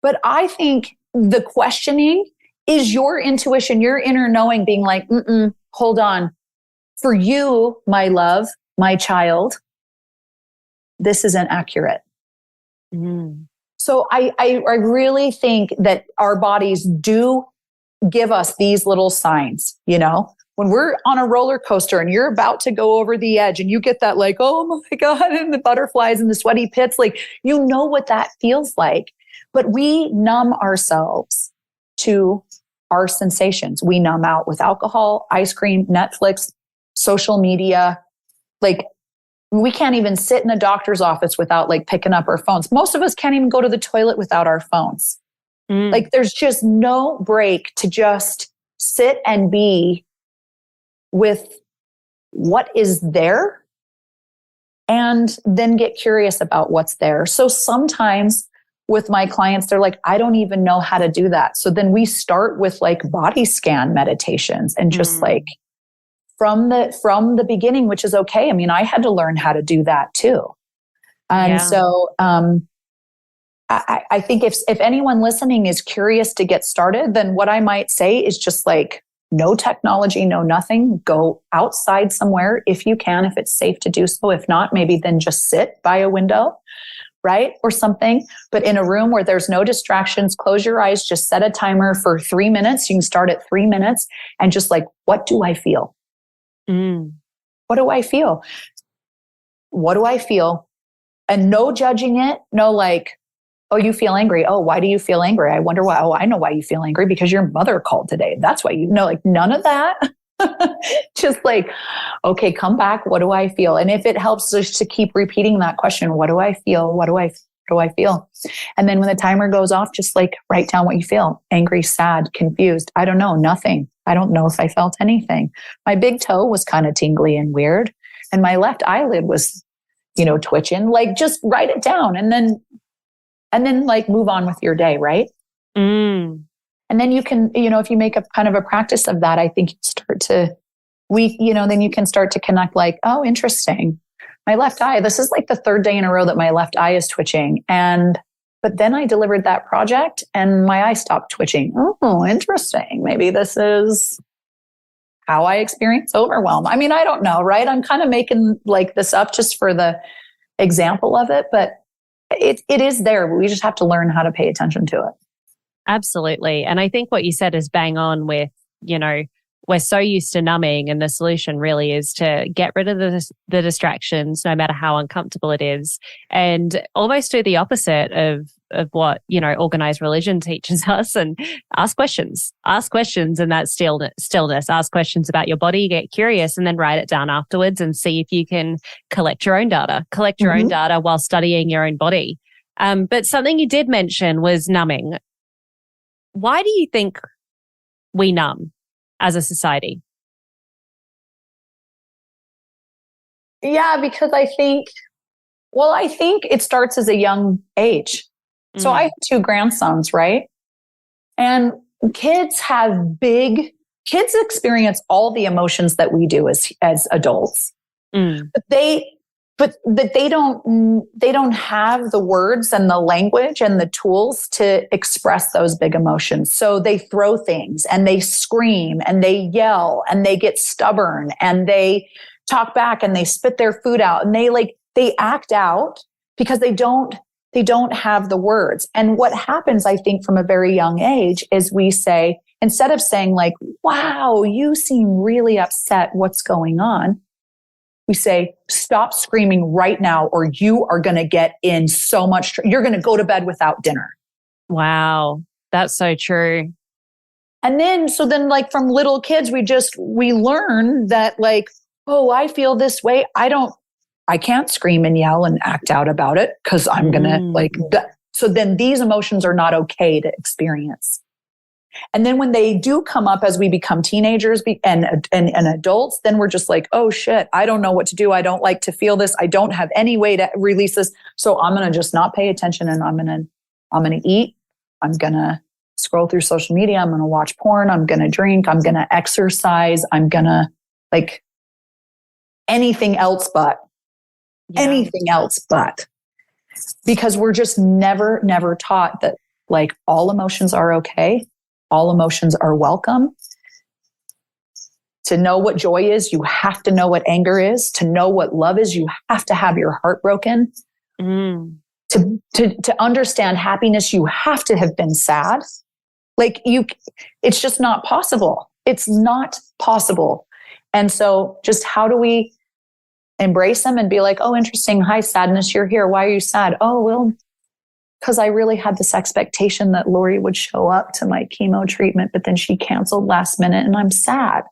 But I think the questioning is your intuition, your inner knowing being hold on. For you, my love, my child, this isn't accurate. So I really think that our bodies do give us these little signs, when we're on a roller coaster and you're about to go over the edge and you get that oh my God, and the butterflies and the sweaty pits, what that feels like. But we numb ourselves to our sensations. We numb out with alcohol, ice cream, Netflix, social media. We can't even sit in a doctor's office without picking up our phones. Most of us can't even go to the toilet without our phones. There's just no break to just sit and be with what is there and then get curious about what's there. So sometimes with my clients, they're I don't even know how to do that. So then we start with body scan meditations and just from the beginning, which is okay. I mean, I had to learn how to do that too. And so I think if anyone listening is curious to get started, then what I might say is just no technology, no nothing. Go outside somewhere if you can, if it's safe to do so. If not, maybe then just sit by a window, right? Or something, but in a room where there's no distractions, close your eyes, just set a timer for 3 minutes. You can start at 3 minutes and just like, what do I feel? What do I feel? What do I feel? And no judging it. No, like, oh, you feel angry. Oh, why do you feel angry? I wonder why. Oh, I know why you feel angry, because your mother called today. That's why you know, like none of that. Just like, okay, come back. What do I feel? And if it helps just to keep repeating that question, what do I feel? What do I feel? And then when the timer goes off, just like write down what you feel. Angry, sad, confused. I don't know. Nothing. I don't know if I felt anything. My big toe was kind of tingly and weird. And my left eyelid was, twitching. Like just write it down and then like move on with your day. Right. And then you can, if you make a kind of a practice of that, I think you start to, then you can start to connect like, oh, interesting. My left eye, this is like the third day in a row that my left eye is twitching. But then I delivered that project and my eye stopped twitching. Oh, interesting. Maybe this is how I experience overwhelm. I mean, I don't know, right? I'm kind of making like this up just for the example of it, but it is there. We just have to learn how to pay attention to it. Absolutely. And I think what you said is bang on with, we're so used to numbing, and the solution really is to get rid of the distractions, no matter how uncomfortable it is, and almost do the opposite of what, organized religion teaches us, and ask questions in that stillness, ask questions about your body, get curious, and then write it down afterwards and see if you can collect your own data while studying your own body. But something you did mention was numbing. Why do you think we numb as a society? Yeah, because I think it starts as a young age. So I have 2 grandsons, right? And kids experience all the emotions that we do as adults. But they don't have the words and the language and the tools to express those big emotions. So they throw things and they scream and they yell and they get stubborn and they talk back and they spit their food out and they act out because they don't have the words. And what happens, I think, from a very young age is we say, instead of saying like, wow, you seem really upset, what's going on? We say, stop screaming right now, or you are going to get in so much. You're going to go to bed without dinner. Wow. That's so true. And then, like from little kids, we learn that like, oh, I feel this way. I can't scream and yell and act out about it because I'm going to so then these emotions are not okay to experience. And then when they do come up as we become teenagers and adults, then we're just like, oh shit, I don't know what to do. I don't like to feel this. I don't have any way to release this. So I'm going to just not pay attention and I'm going to eat. I'm going to scroll through social media. I'm going to watch porn. I'm going to drink. I'm going to exercise. I'm going to like anything else but. Because we're just never taught that like all emotions are okay. All emotions are welcome. To know what joy is, you have to know what anger is. To know what love is, you have to have your heart broken. To understand happiness, you have to have been sad. Like it's just not possible. It's not possible. And so just how do we embrace them and be like, oh, interesting. Hi, sadness. You're here. Why are you sad? Oh, well, because I really had this expectation that Lori would show up to my chemo treatment, but then she canceled last minute and I'm sad.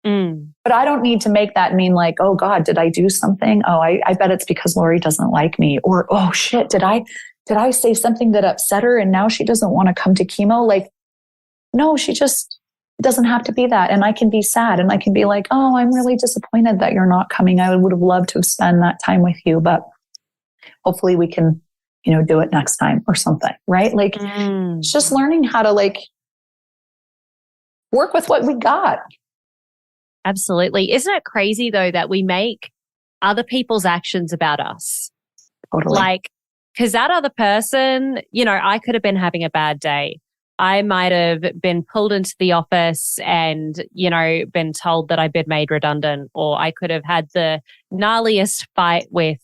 But I don't need to make that mean like, oh God, did I do something? Oh, I bet it's because Lori doesn't like me. Or, oh shit, did I say something that upset her and now she doesn't want to come to chemo? Like, no, it doesn't have to be that. And I can be sad and I can be like, oh, I'm really disappointed that you're not coming. I would have loved to have spent that time with you, but hopefully we can do it next time or something, right? Like it's just learning how to like work with what we got. Absolutely. Isn't it crazy though that we make other people's actions about us? Totally. Like, because that other person, I could have been having a bad day. I might have been pulled into the office and, been told that I'd been made redundant, or I could have had the gnarliest fight with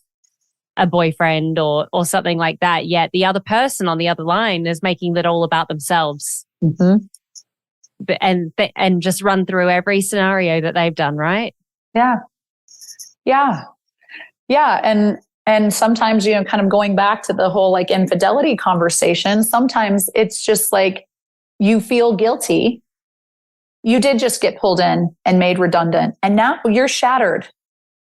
a boyfriend or something like that, yet the other person on the other line is making it all about themselves. Mm-hmm. And just run through every scenario that they've done, right? Yeah. Yeah. Yeah. And sometimes, you know, kind of going back to the whole like infidelity conversation, sometimes it's just like you feel guilty. You did just get pulled in and made redundant, and now you're shattered,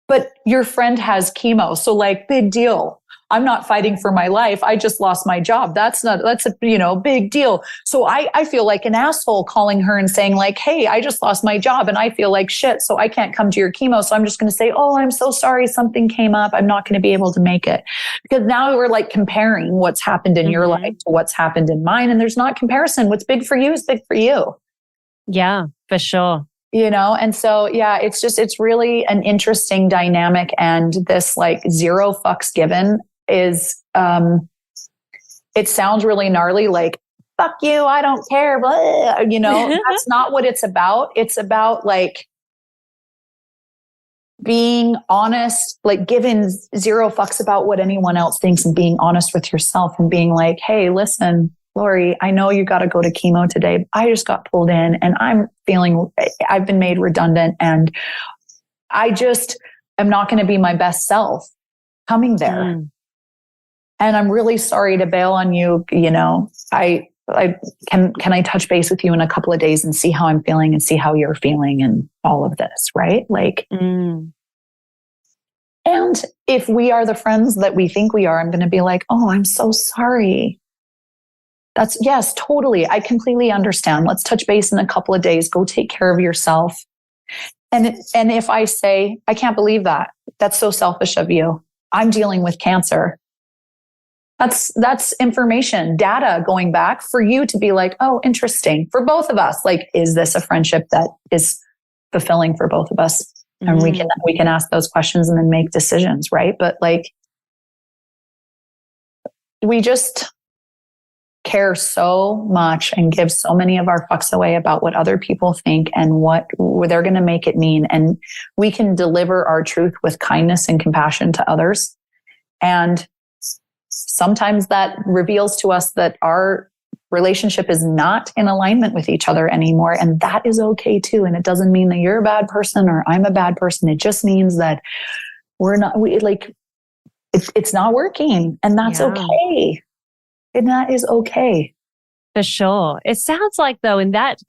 but your friend has chemo. So like, big deal. I'm not fighting for my life. I just lost my job. That's a, you know, big deal. So I feel like an asshole calling her and saying like, hey, I just lost my job and I feel like shit. So I can't come to your chemo. So I'm just going to say, oh, I'm so sorry. Something came up. I'm not going to be able to make it. Because now we're like comparing what's happened in your life to what's happened in mine. And there's not comparison. What's big for you is big for you. Yeah, for sure. You know, and so, yeah, it's really an interesting dynamic. And this like zero fucks given is, it sounds really gnarly, like, fuck you, I don't care. Blah, you know, that's not what it's about. It's about like being honest, like giving zero fucks about what anyone else thinks and being honest with yourself and being like, hey, listen, Lori, I know you got to go to chemo today. I just got pulled in and I've been made redundant and I just am not going to be my best self coming there. And I'm really sorry to bail on you. You know, can I touch base with you in a couple of days and see how I'm feeling and see how you're feeling and all of this, right? Like, and if we are the friends that we think we are, I'm going to be like, oh, I'm so sorry. That's yes, totally. I completely understand. Let's touch base in a couple of days. Go take care of yourself. And if I say, I can't believe that, that's so selfish of you. I'm dealing with cancer. That's information, data going back for you to be like, oh, interesting. For both of us, like, is this a friendship that is fulfilling for both of us? And we can ask those questions and then make decisions, right? But like, we just care so much and give so many of our fucks away about what other people think and what they're going to make it mean. And we can deliver our truth with kindness and compassion to others. And sometimes that reveals to us that our relationship is not in alignment with each other anymore. And that is okay too. And it doesn't mean that you're a bad person or I'm a bad person. It just means that it's not working, and that's okay. And that is okay. For sure. It sounds like though, in that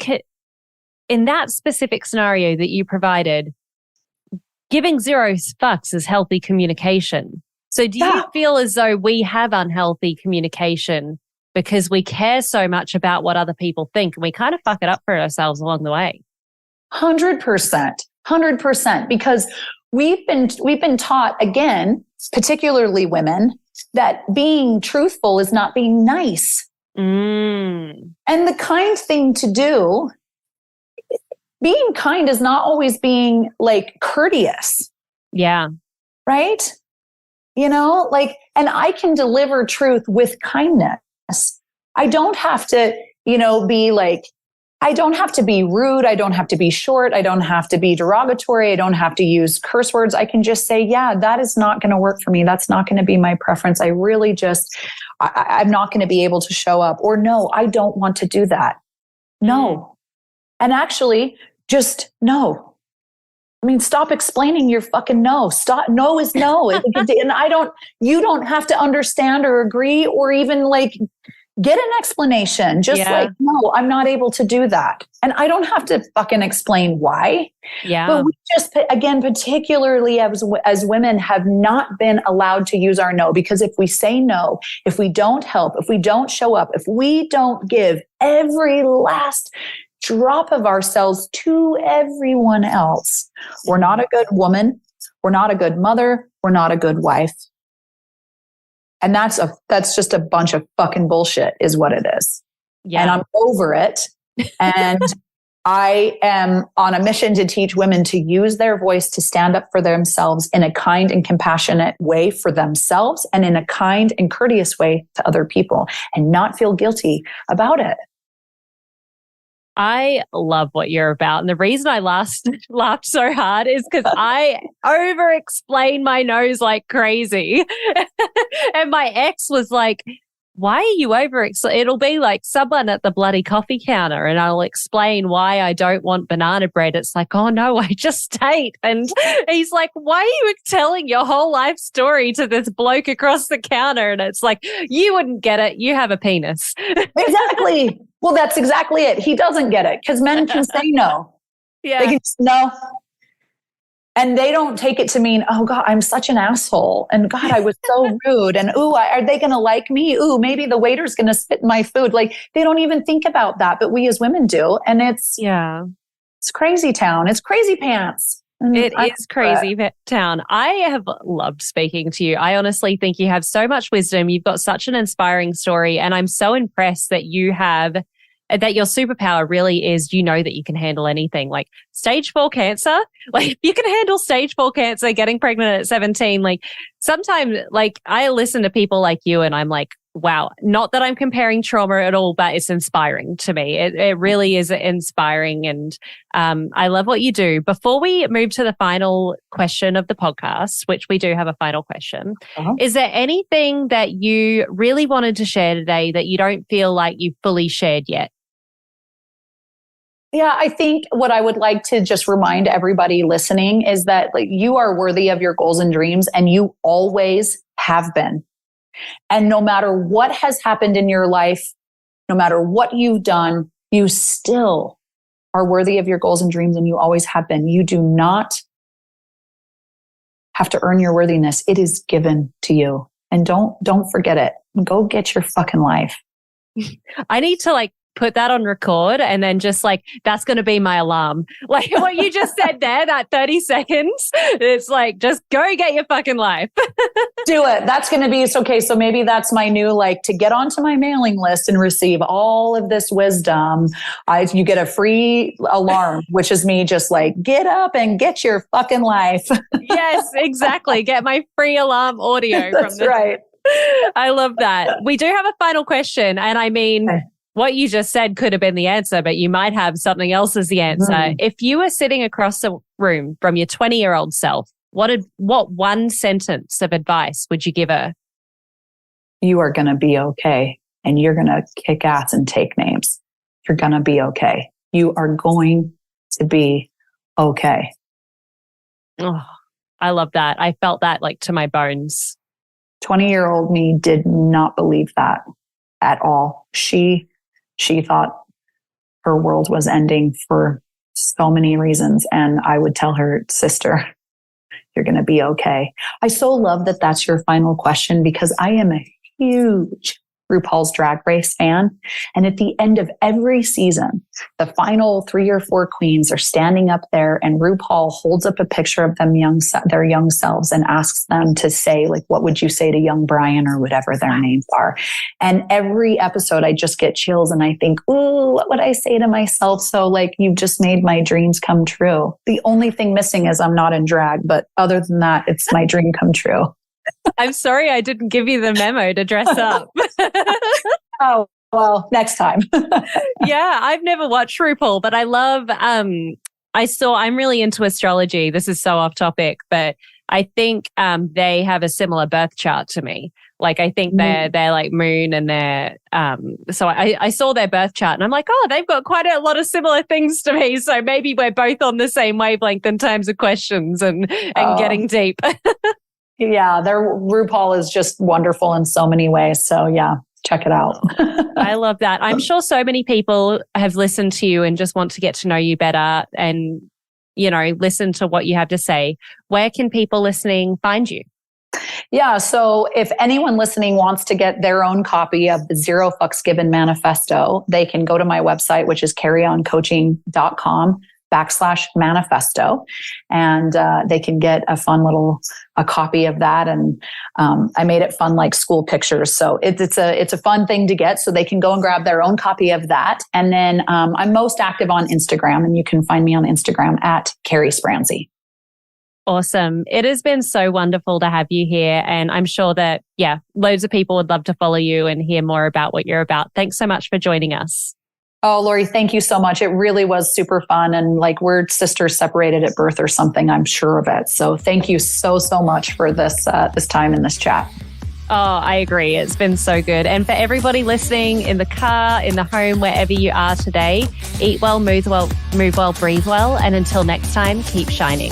specific scenario that you provided, giving zero fucks is healthy communication. So do you feel as though we have unhealthy communication because we care so much about what other people think and we kind of fuck it up for ourselves along the way? 100%, because we've been taught, again, particularly women, that being truthful is not being nice. And the kind thing to do, being kind is not always being like courteous. Yeah. Right? You know, like, and I can deliver truth with kindness. I don't have to, you know, be like, I don't have to be rude. I don't have to be short. I don't have to be derogatory. I don't have to use curse words. I can just say, yeah, that is not going to work for me. That's not going to be my preference. I really I'm not going to be able to show up. Or no, I don't want to do that. No. And actually, just no. I mean, stop explaining your fucking no. Stop. No is no. And you don't have to understand or agree or even like get an explanation. Just like, no, I'm not able to do that. And I don't have to fucking explain why. Yeah. But we just, again, particularly as women, have not been allowed to use our no, because if we say no, if we don't help, if we don't show up, if we don't give every last drop of ourselves to everyone else, we're not a good woman. We're not a good mother. We're not a good wife. And that's just a bunch of fucking bullshit is what it is. Yeah. And I'm over it. And I am on a mission to teach women to use their voice to stand up for themselves in a kind and compassionate way for themselves and in a kind and courteous way to other people and not feel guilty about it. I love what you're about. And the reason I laughed so hard is because I over explain my nose like crazy. And my ex was like, why are you over? It'll be like someone at the bloody coffee counter and I'll explain why I don't want banana bread. It's like, oh no, I just ate. And he's like, why are you telling your whole life story to this bloke across the counter? And it's like, you wouldn't get it. You have a penis. Exactly. Well, that's exactly it. He doesn't get it because men can say no. Yeah. They can just no. And they don't take it to mean, oh God, I'm such an asshole. And God, I was so rude. And ooh, are they going to like me? Ooh, maybe the waiter's going to spit in my food. Like they don't even think about that, but we as women do. And it's crazy town. It's crazy pants. It is crazy town. I have loved speaking to you. I honestly think you have so much wisdom. You've got such an inspiring story. And I'm so impressed that that your superpower really is, you know, that you can handle anything. Like stage 4 cancer, like you can handle stage 4 cancer, getting pregnant at 17. Like sometimes, like I listen to people like you and I'm like, wow, not that I'm comparing trauma at all, but it's inspiring to me. It really is inspiring. And I love what you do. Before we move to the final question of the podcast, which we do have a final question, is there anything that you really wanted to share today that you don't feel like you've fully shared yet? Yeah, I think what I would like to just remind everybody listening is that like you are worthy of your goals and dreams, and you always have been. And no matter what has happened in your life, no matter what you've done, you still are worthy of your goals and dreams, and you always have been. You do not have to earn your worthiness. It is given to you. And don't forget it. Go get your fucking life. I need to put that on record and then just that's going to be my alarm. Like what you just said there, that 30 seconds, it's like, just go get your fucking life. Do it. That's going to be, okay. So maybe that's my new, to get onto my mailing list and receive all of this wisdom. You get a free alarm, which is me just get up and get your fucking life. Yes, exactly. Get my free alarm audio. That's right. I love that. We do have a final question. And I mean, what you just said could have been the answer, but you might have something else as the answer. If you were sitting across the room from your 20-year-old self, what one sentence of advice would you give her? You are going to be okay, and you're going to kick ass and take names. You're going to be okay. You are going to be okay. Oh, I love that. I felt that to my bones. 20-year-old me did not believe that at all. She thought her world was ending for so many reasons. And I would tell her, sister, you're going to be okay. I so love that that's your final question, because I am a huge RuPaul's Drag Race fan. And at the end of every season, the final 3 or 4 queens are standing up there, and RuPaul holds up a picture of them their young selves and asks them to say, what would you say to young Brian, or whatever their names are. And every episode I just get chills and I think, ooh, what would I say to myself? So you've just made my dreams come true. The only thing missing is I'm not in drag, but other than that, it's my dream come true. I'm sorry I didn't give you the memo to dress up. Oh, well, next time. Yeah, I've never watched RuPaul, but I love, I'm really into astrology. This is so off topic, but I think they have a similar birth chart to me. I think they're moon and they're, so I saw their birth chart and I'm like, oh, they've got quite a lot of similar things to me. So maybe we're both on the same wavelength in terms of questions and getting deep. Yeah, their RuPaul is just wonderful in so many ways. So yeah, check it out. I love that. I'm sure so many people have listened to you and just want to get to know you better and, listen to what you have to say. Where can people listening find you? Yeah. So if anyone listening wants to get their own copy of the Zero Fucks Given Manifesto, they can go to my website, which is careyoncoaching.com/manifesto. And they can get a fun a copy of that. And I made it fun, school pictures. So it's a fun thing to get. So they can go and grab their own copy of that. And then I'm most active on Instagram, and you can find me on Instagram at Karey Spansy. Awesome. It has been so wonderful to have you here. And I'm sure that, loads of people would love to follow you and hear more about what you're about. Thanks so much for joining us. Oh, Lori, thank you so much. It really was super fun. And like we're sisters separated at birth or something, I'm sure of it. So thank you so much for this time in this chat. Oh, I agree. It's been so good. And for everybody listening in the car, in the home, wherever you are today, eat well, move well, breathe well. And until next time, keep shining.